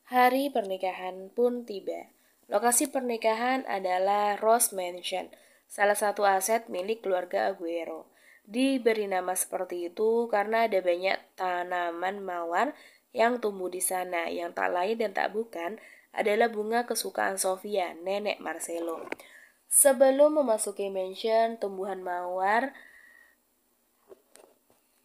Hari pernikahan pun tiba. Lokasi pernikahan adalah Rose Mansion, salah satu aset milik keluarga Aguero. Diberi nama seperti itu karena ada banyak tanaman mawar yang tumbuh di sana, yang tak lain dan tak bukan adalah bunga kesukaan Sofia, nenek Marcelo. Sebelum memasuki mansion, tumbuhan mawar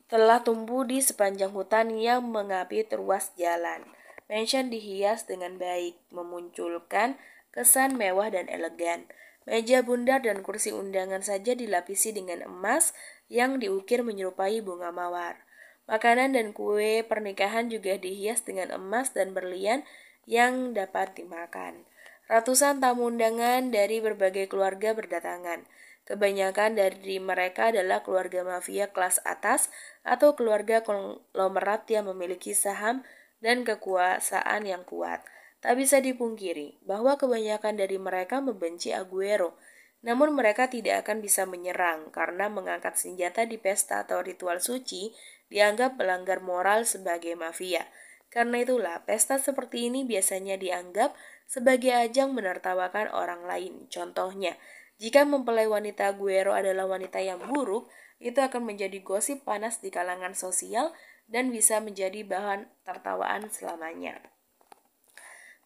telah tumbuh di sepanjang hutan yang mengapit ruas jalan. Mansion dihias dengan baik, memunculkan kesan mewah dan elegan. Meja bundar dan kursi undangan saja dilapisi dengan emas yang diukir menyerupai bunga mawar. Makanan dan kue pernikahan juga dihias dengan emas dan berlian yang dapat dimakan. Ratusan tamu undangan dari berbagai keluarga berdatangan. Kebanyakan dari mereka adalah keluarga mafia kelas atas atau keluarga konglomerat yang memiliki saham dan kekuasaan yang kuat. Tak bisa dipungkiri bahwa kebanyakan dari mereka membenci Aguero, namun mereka tidak akan bisa menyerang karena mengangkat senjata di pesta atau ritual suci dianggap melanggar moral sebagai mafia. Karena itulah, pesta seperti ini biasanya dianggap sebagai ajang menertawakan orang lain. Contohnya, jika mempelai wanita Aguero adalah wanita yang buruk, itu akan menjadi gosip panas di kalangan sosial dan bisa menjadi bahan tertawaan selamanya.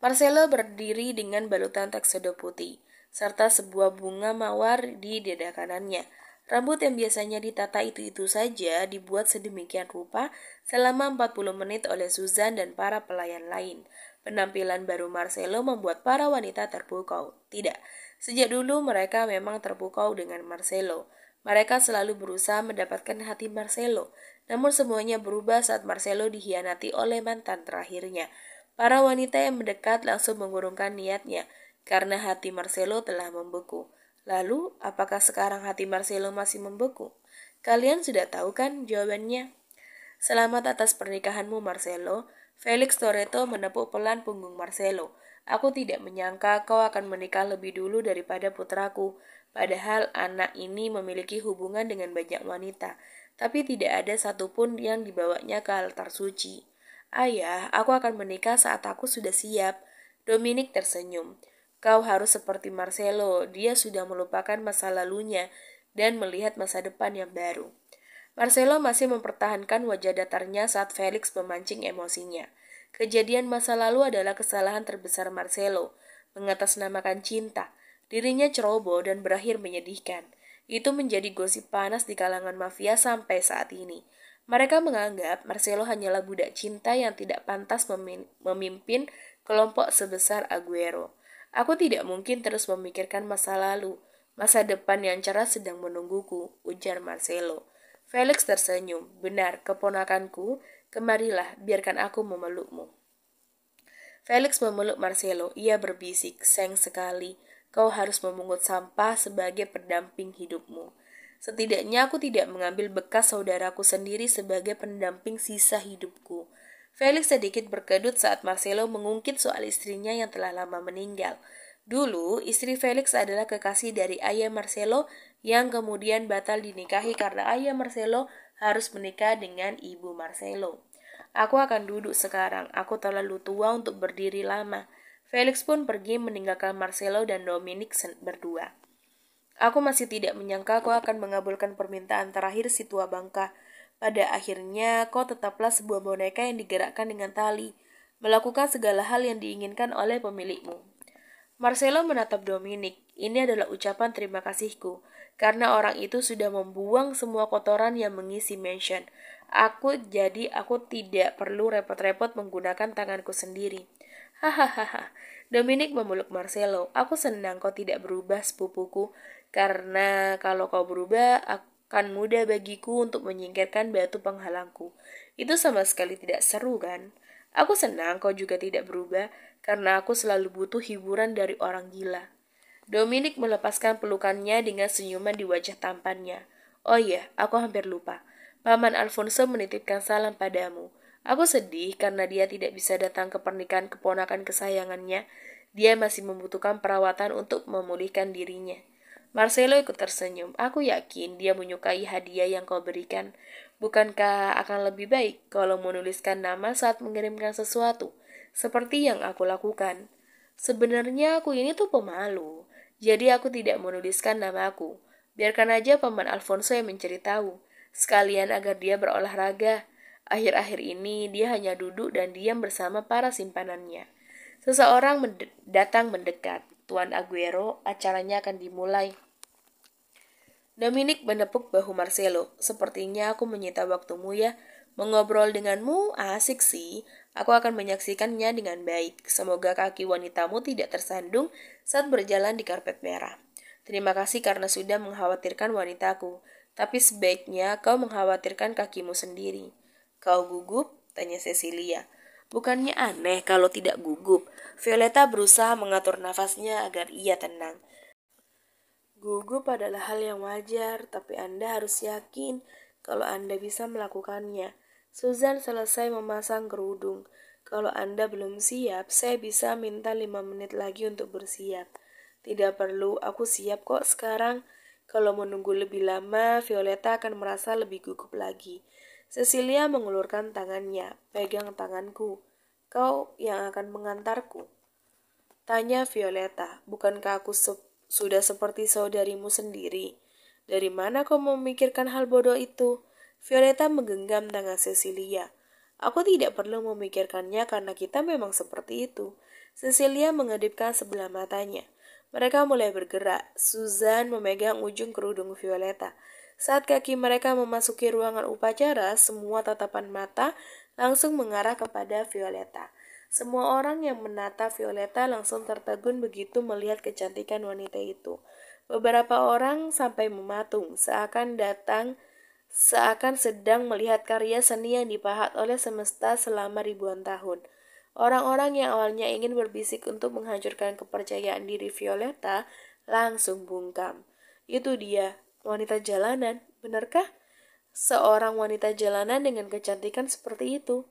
Marcelo berdiri dengan balutan tuxedo putih, serta sebuah bunga mawar di dada kanannya. Rambut yang biasanya ditata itu-itu saja dibuat sedemikian rupa selama 40 menit oleh Susan dan para pelayan lain. Penampilan baru Marcelo membuat para wanita terpukau. Tidak, sejak dulu mereka memang terpukau dengan Marcelo. Mereka selalu berusaha mendapatkan hati Marcelo, namun semuanya berubah saat Marcelo dikhianati oleh mantan terakhirnya. Para wanita yang mendekat langsung mengurungkan niatnya, karena hati Marcelo telah membeku. Lalu, apakah sekarang hati Marcelo masih membeku? Kalian sudah tahu kan jawabannya? Selamat atas pernikahanmu, Marcelo. Felix Toretto menepuk pelan punggung Marcelo. Aku tidak menyangka kau akan menikah lebih dulu daripada putraku. Padahal anak ini memiliki hubungan dengan banyak wanita, tapi tidak ada satupun yang dibawanya ke altar suci. Ayah, aku akan menikah saat aku sudah siap. Dominic tersenyum. Kau harus seperti Marcelo, dia sudah melupakan masa lalunya dan melihat masa depan yang baru. Marcelo masih mempertahankan wajah datarnya saat Felix memancing emosinya. Kejadian masa lalu adalah kesalahan terbesar Marcelo, mengatasnamakan cinta. Dirinya ceroboh dan berakhir menyedihkan. Itu menjadi gosip panas di kalangan mafia sampai saat ini. Mereka menganggap Marcelo hanyalah budak cinta yang tidak pantas memimpin kelompok sebesar Aguero. Aku tidak mungkin terus memikirkan masa lalu. Masa depan yang cerah sedang menungguku, ujar Marcelo. Felix tersenyum. Benar, keponakanku, kemarilah, biarkan aku memelukmu. Felix memeluk Marcelo. Ia berbisik, sayang sekali. Kau harus memungut sampah sebagai pendamping hidupmu. Setidaknya aku tidak mengambil bekas saudaraku sendiri sebagai pendamping sisa hidupku. Felix sedikit berkedut saat Marcelo mengungkit soal istrinya yang telah lama meninggal. Dulu, istri Felix adalah kekasih dari ayah Marcelo yang kemudian batal dinikahi karena ayah Marcelo harus menikah dengan ibu Marcelo. Aku akan duduk sekarang, aku terlalu tua untuk berdiri lama. Felix pun pergi meninggalkan Marcelo dan Dominic berdua. Aku masih tidak menyangka kau akan mengabulkan permintaan terakhir si tua bangka. Pada akhirnya, kau tetaplah sebuah boneka yang digerakkan dengan tali, melakukan segala hal yang diinginkan oleh pemilikmu. Marcelo menatap Dominic. Ini adalah ucapan terima kasihku, karena orang itu sudah membuang semua kotoran yang mengisi mansion. Aku tidak perlu repot-repot menggunakan tanganku sendiri. Hahaha. Dominic memeluk Marcelo. Aku senang kau tidak berubah, sepupuku, karena kalau kau berubah akan mudah bagiku untuk menyingkirkan batu penghalangku. Itu sama sekali tidak seru, kan? Aku senang kau juga tidak berubah, karena aku selalu butuh hiburan dari orang gila. Dominic melepaskan pelukannya dengan senyuman di wajah tampannya. Oh iya, aku hampir lupa. Paman Alfonso menitipkan salam padamu. Aku sedih karena dia tidak bisa datang ke pernikahan keponakan kesayangannya. Dia masih membutuhkan perawatan untuk memulihkan dirinya. Marcelo ikut tersenyum. Aku yakin dia menyukai hadiah yang kau berikan. Bukankah akan lebih baik kalau menuliskan nama saat mengirimkan sesuatu? seperti yang aku lakukan. Sebenarnya aku ini tuh pemalu, jadi aku tidak menuliskan namaku. Biarkan aja Paman Alfonso yang mencari tahu, sekalian agar dia berolahraga. Akhir-akhir ini dia hanya duduk dan diam bersama para simpanannya. Seseorang datang mendekat. Tuan Aguero, acaranya akan dimulai. Dominic menepuk bahu Marcelo. Sepertinya aku menyita waktumu ya. Mengobrol denganmu asik sih. Aku akan menyaksikannya dengan baik. Semoga kaki wanitamu tidak tersandung saat berjalan di karpet merah. Terima kasih karena sudah mengkhawatirkan wanitaku. Tapi sebaiknya kau mengkhawatirkan kakimu sendiri. Kau gugup? Tanya Cecilia. Bukannya aneh kalau tidak gugup. Violeta berusaha mengatur nafasnya agar ia tenang. Gugup adalah hal yang wajar, tapi Anda harus yakin kalau Anda bisa melakukannya. Susan selesai memasang kerudung. Kalau Anda belum siap, saya bisa minta 5 menit lagi untuk bersiap. Tidak perlu, aku siap kok sekarang. Kalau menunggu lebih lama, Violeta akan merasa lebih gugup lagi. Cecilia mengulurkan tangannya, pegang tanganku. Kau yang akan mengantarku? Tanya Violeta, bukankah aku sudah seperti saudarimu sendiri? Dari mana kau memikirkan hal bodoh itu? Violeta menggenggam tangan Cecilia. Aku tidak perlu memikirkannya karena kita memang seperti itu. Cecilia mengedipkan sebelah matanya. Mereka mulai bergerak. Susan memegang ujung kerudung Violeta. Saat kaki mereka memasuki ruangan upacara, semua tatapan mata langsung mengarah kepada Violeta. Semua orang yang menatap Violeta langsung tertegun begitu melihat kecantikan wanita itu. Beberapa orang sampai mematung, seakan sedang melihat karya seni yang dipahat oleh semesta selama ribuan tahun. Orang-orang yang awalnya ingin berbisik untuk menghancurkan kepercayaan diri Violeta langsung bungkam. Itu dia, wanita jalanan, benarkah? Seorang wanita jalanan dengan kecantikan seperti itu.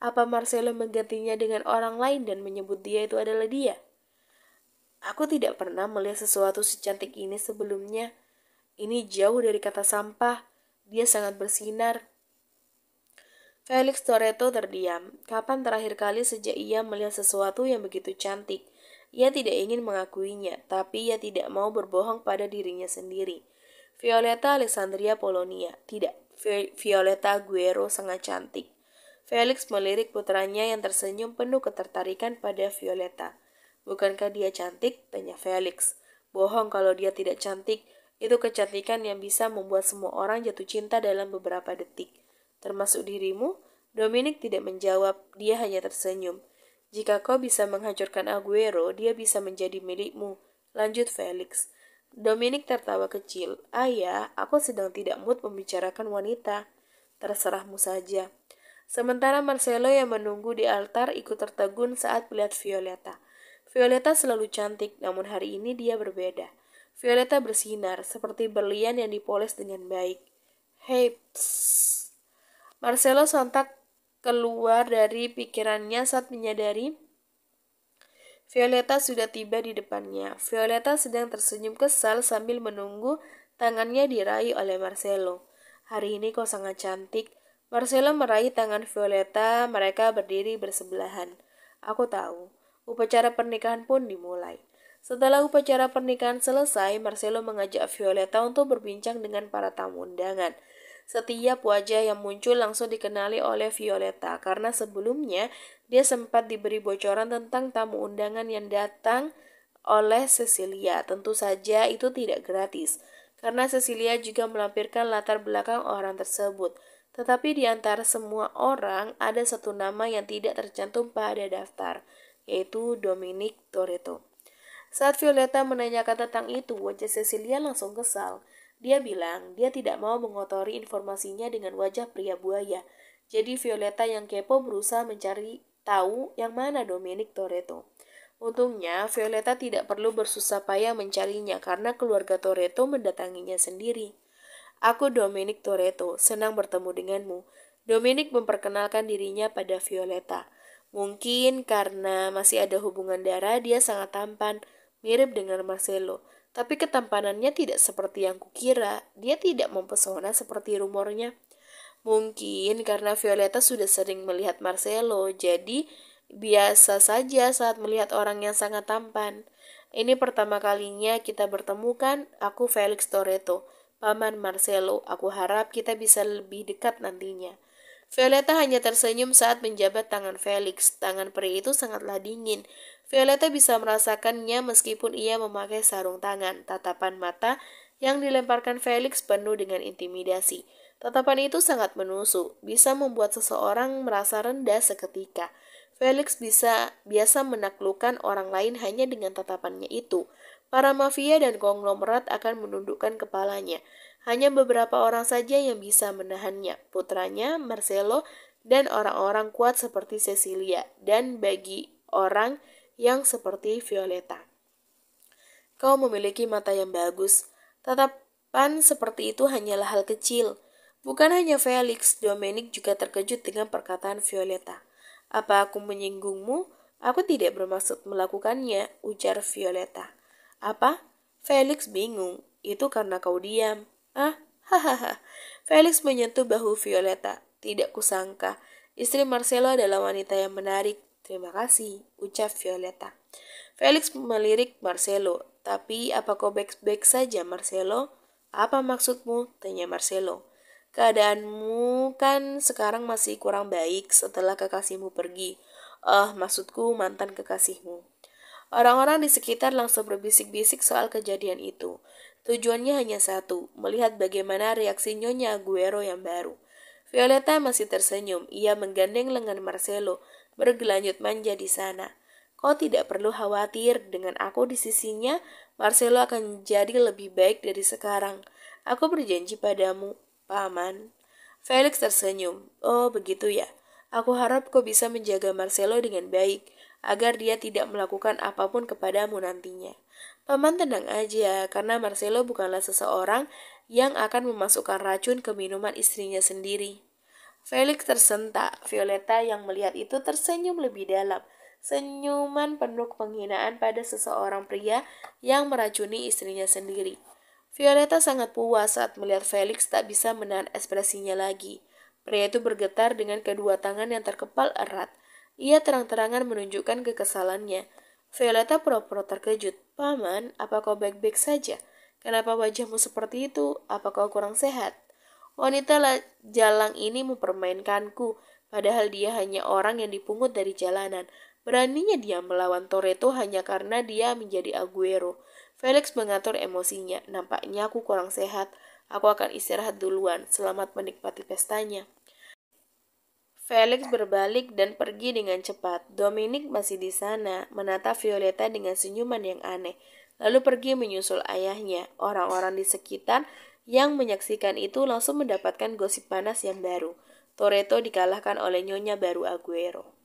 Apa Marcelo menggantinya dengan orang lain dan menyebut dia itu adalah dia? Aku tidak pernah melihat sesuatu secantik ini sebelumnya. Ini jauh dari kata sampah. Dia sangat bersinar. Felix Toretto terdiam. Kapan terakhir kali sejak ia melihat sesuatu yang begitu cantik? Ia tidak ingin mengakuinya, tapi ia tidak mau berbohong pada dirinya sendiri. Violeta Alessandria Polonia. Tidak, Violeta Aguero sangat cantik. Felix melirik putranya yang tersenyum penuh ketertarikan pada Violeta. Bukankah dia cantik? Tanya Felix. Bohong kalau dia tidak cantik. Itu kecantikan yang bisa membuat semua orang jatuh cinta dalam beberapa detik. Termasuk dirimu? Dominic tidak menjawab, dia hanya tersenyum. Jika kau bisa menghancurkan Aguero, dia bisa menjadi milikmu. Lanjut Felix. Dominic tertawa kecil. Ayah, aku sedang tidak mood membicarakan wanita. Terserahmu saja. Sementara Marcelo yang menunggu di altar ikut tertegun saat melihat Violeta. Violeta selalu cantik, namun hari ini dia berbeda. Violeta bersinar, seperti berlian yang dipoles dengan baik. Hei, psst. Marcelo sontak keluar dari pikirannya saat menyadari Violeta sudah tiba di depannya. Violeta sedang tersenyum kesal sambil menunggu tangannya diraih oleh Marcelo. Hari ini kau sangat cantik. Marcelo meraih tangan Violeta, mereka berdiri bersebelahan. Aku tahu. Upacara pernikahan pun dimulai. Setelah upacara pernikahan selesai, Marcelo mengajak Violeta untuk berbincang dengan para tamu undangan. Setiap wajah yang muncul langsung dikenali oleh Violeta karena sebelumnya dia sempat diberi bocoran tentang tamu undangan yang datang oleh Cecilia. Tentu saja itu tidak gratis karena Cecilia juga melampirkan latar belakang orang tersebut. Tetapi di antara semua orang, ada satu nama yang tidak tercantum pada daftar, yaitu Dominic Toretto. Saat Violeta menanyakan tentang itu, wajah Cecilia langsung kesal. Dia bilang dia tidak mau mengotori informasinya dengan wajah pria buaya. Jadi Violeta yang kepo berusaha mencari tahu yang mana Dominic Toretto. Untungnya, Violeta tidak perlu bersusah payah mencarinya karena keluarga Toretto mendatanginya sendiri. Aku Dominic Toretto, senang bertemu denganmu. Dominic memperkenalkan dirinya pada Violeta. Mungkin karena masih ada hubungan darah, dia sangat tampan, mirip dengan Marcelo. Tapi ketampanannya tidak seperti yang kukira. Dia tidak mempesona seperti rumornya. Mungkin karena Violeta sudah sering melihat Marcelo, jadi biasa saja saat melihat orang yang sangat tampan. Ini pertama kalinya kita bertemu kan? Aku Felix Toretto, Paman Marcelo. Aku harap kita bisa lebih dekat nantinya. Violeta hanya tersenyum saat menjabat tangan Felix. Tangan peri itu sangatlah dingin. Violeta bisa merasakannya meskipun ia memakai sarung tangan. Tatapan mata yang dilemparkan Felix penuh dengan intimidasi. Tatapan itu sangat menusuk, bisa membuat seseorang merasa rendah seketika. Felix biasa menaklukkan orang lain hanya dengan tatapannya itu. Para mafia dan konglomerat akan menundukkan kepalanya. Hanya beberapa orang saja yang bisa menahannya, putranya, Marcelo, dan orang-orang kuat seperti Cecilia, dan bagi orang yang seperti Violeta. Kau memiliki mata yang bagus. Tatapan seperti itu hanyalah hal kecil. Bukan hanya Felix, Dominic juga terkejut dengan perkataan Violeta. Apa aku menyinggungmu? Aku tidak bermaksud melakukannya, ujar Violeta. Apa? Felix bingung. Itu karena kau diam. Ah, hahaha. Felix menyentuh bahu Violeta. Tidak kusangka. Istri Marcelo adalah wanita yang menarik. Terima kasih, ucap Violeta. Felix melirik Marcelo. Tapi apa kau baik-baik saja, Marcelo? Apa maksudmu? Tanya Marcelo. Keadaanmu kan sekarang masih kurang baik setelah kekasihmu pergi. Maksudku mantan kekasihmu. Orang-orang di sekitar langsung berbisik-bisik soal kejadian itu. Tujuannya hanya satu, melihat bagaimana reaksi Nyonya Aguero yang baru. Violeta masih tersenyum. Ia menggandeng lengan Marcelo, bergelanjut manja di sana. Kau tidak perlu khawatir, dengan aku di sisinya, Marcelo akan jadi lebih baik dari sekarang. Aku berjanji padamu, Paman. Felix tersenyum. Oh, begitu ya. Aku harap kau bisa menjaga Marcelo dengan baik, agar dia tidak melakukan apapun kepadamu nantinya. Paman tenang aja, karena Marcelo bukanlah seseorang yang akan memasukkan racun ke minuman istrinya sendiri. Felix tersentak. Violeta yang melihat itu tersenyum lebih dalam. Senyuman penuh penghinaan pada seseorang pria yang meracuni istrinya sendiri. Violeta sangat puas saat melihat Felix tak bisa menahan ekspresinya lagi. Pria itu bergetar dengan kedua tangan yang terkepal erat. Ia terang-terangan menunjukkan kekesalannya. Violeta pura-pura terkejut. Paman, apa kau baik-baik saja? Kenapa wajahmu seperti itu? Apa kau kurang sehat? Wanita jalang ini mempermainkanku, padahal dia hanya orang yang dipungut dari jalanan. Beraninya dia melawan Toretto hanya karena dia menjadi Aguero. Felix mengatur emosinya. Nampaknya aku kurang sehat. Aku akan istirahat duluan. Selamat menikmati pestanya. Felix berbalik dan pergi dengan cepat. Dominic masih di sana, menatap Violeta dengan senyuman yang aneh. Lalu pergi menyusul ayahnya. Orang-orang di sekitar yang menyaksikan itu langsung mendapatkan gosip panas yang baru. Toretto dikalahkan oleh Nyonya baru Aguero.